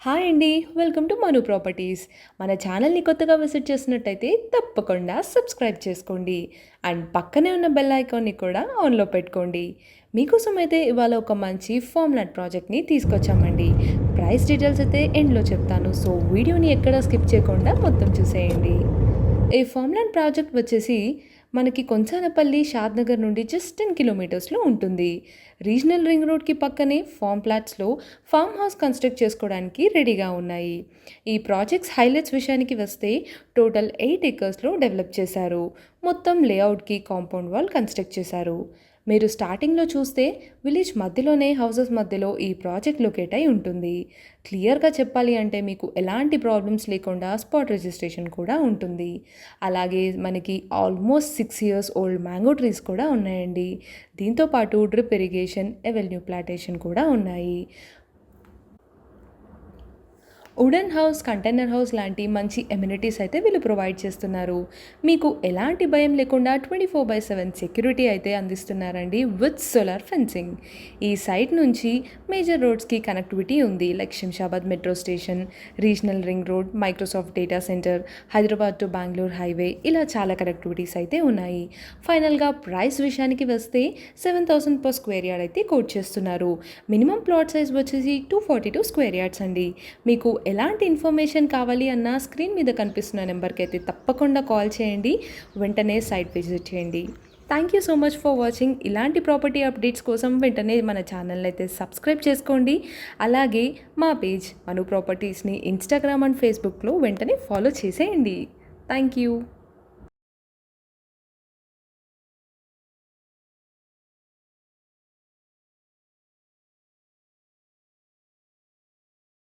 Hi అండి. Welcome to Manu properties. మన ఛానల్‌ని కొత్తగా విజిట్ చేసినట్టయితే తప్పకుండా సబ్స్క్రైబ్ చేసుకోండి. అండ్ పక్కనే ఉన్న బెల్ ఐకాన్‌ని కూడా ఆన్‌లో పెట్టుకోండి. మీకోసం అయితే ఇవాళ ఒక మంచి ఫార్మ్ ల్యాండ్ ప్రాజెక్ట్‌ని తీసుకొచ్చామండి. ప్రైస్ డీటెయిల్స్ అయితే ఎండ్‌లో చెప్తాను. సో వీడియోని ఎక్కడా స్కిప్ చేయకుండా మొత్తం చూసేయండి. ఈ ఫార్మ్ ల్యాండ్ ప్రాజెక్ట్ వచ్చేసి మనకి కొంచానపల్లి షాద్‌నగర్ నుండి జస్ట్ 10 కిలోమీటర్స్‌లో ఉంటుంది. రీజనల్ రింగ్ రోడ్‌కి పక్కనే ఫార్మ్ ప్లాట్స్‌లో ఫార్మ్ హౌస్ కన్స్ట్రక్ట్ చేసుకోవడానికి రెడీగా ఉన్నాయి. ఈ ప్రాజెక్ట్స్ హైలైట్స్ విషయానికి వస్తే టోటల్ 8 ఎకర్స్‌లో డెవలప్ చేశారు. మొత్తం లేఅవుట్‌కి కాంపౌండ్ వాల్ కన్స్ట్రక్ట్ చేశారు. మీరు స్టార్టింగ్‌లో చూస్తే విలేజ్ మధ్యలోనే హౌసెస్ మధ్యలో ఈ ప్రాజెక్ట్ లొకేట్ అయి ఉంటుంది. క్లియర్‌గా చెప్పాలి అంటే మీకు ఎలాంటి ప్రాబ్లమ్స్ లేకుండా స్పాట్ రిజిస్ట్రేషన్ కూడా ఉంటుంది. అలాగే మనకి almost 6 years old mango trees కూడా ఉన్నాయండి. దీంతో పాటు డ్రిప్ ఇరిగేషన్, ఎవెన్యూ ప్లాంటేషన్ కూడా ఉన్నాయి. వుడెన్ హౌస్, కంటైనర్ హౌస్ లాంటి మంచి ఎమ్యూనిటీస్ అయితే వీళ్ళు ప్రొవైడ్ చేస్తున్నారు. మీకు ఎలాంటి భయం లేకుండా 24/7 సెక్యూరిటీ అయితే అందిస్తున్నారండి విత్ సోలార్ ఫెన్సింగ్. ఈ సైట్ నుంచి మేజర్ రోడ్స్కి కనెక్టివిటీ ఉంది. Like Shamshabad metro station, regional ring road, Microsoft data centre, Hyderabad to Bengaluru highway, ఇలా చాలా కనెక్టివిటీస్ అయితే ఉన్నాయి. ఫైనల్గా ప్రైస్ విషయానికి వస్తే 7,000 per స్క్వేర్ యార్డ్ అయితే కోట్ చేస్తున్నారు. మినిమం ప్లాట్ సైజ్ వచ్చేసి 242 స్క్వేర్ యార్డ్స్ అండి. మీకు ఎలాంటి ఇన్ఫర్మేషన్ కావాలి అన్న స్క్రీన్ మీద కనిపిస్తున్న నెంబర్కి అయితే తప్పకుండా కాల్ చేయండి. వెంటనే సైట్ విజిట్ చేయండి. Thank you so much for watching. ఇలాంటి ప్రాపర్టీ అప్డేట్స్ కోసం వెంటనే మన ఛానల్ అయితే సబ్స్క్రైబ్ చేసుకోండి. అలాగే మా పేజ్ మను ప్రాపర్టీస్ని ఇన్స్టాగ్రామ్ అండ్ ఫేస్బుక్లో వెంటనే ఫాలో చేసేయండి. Thank you.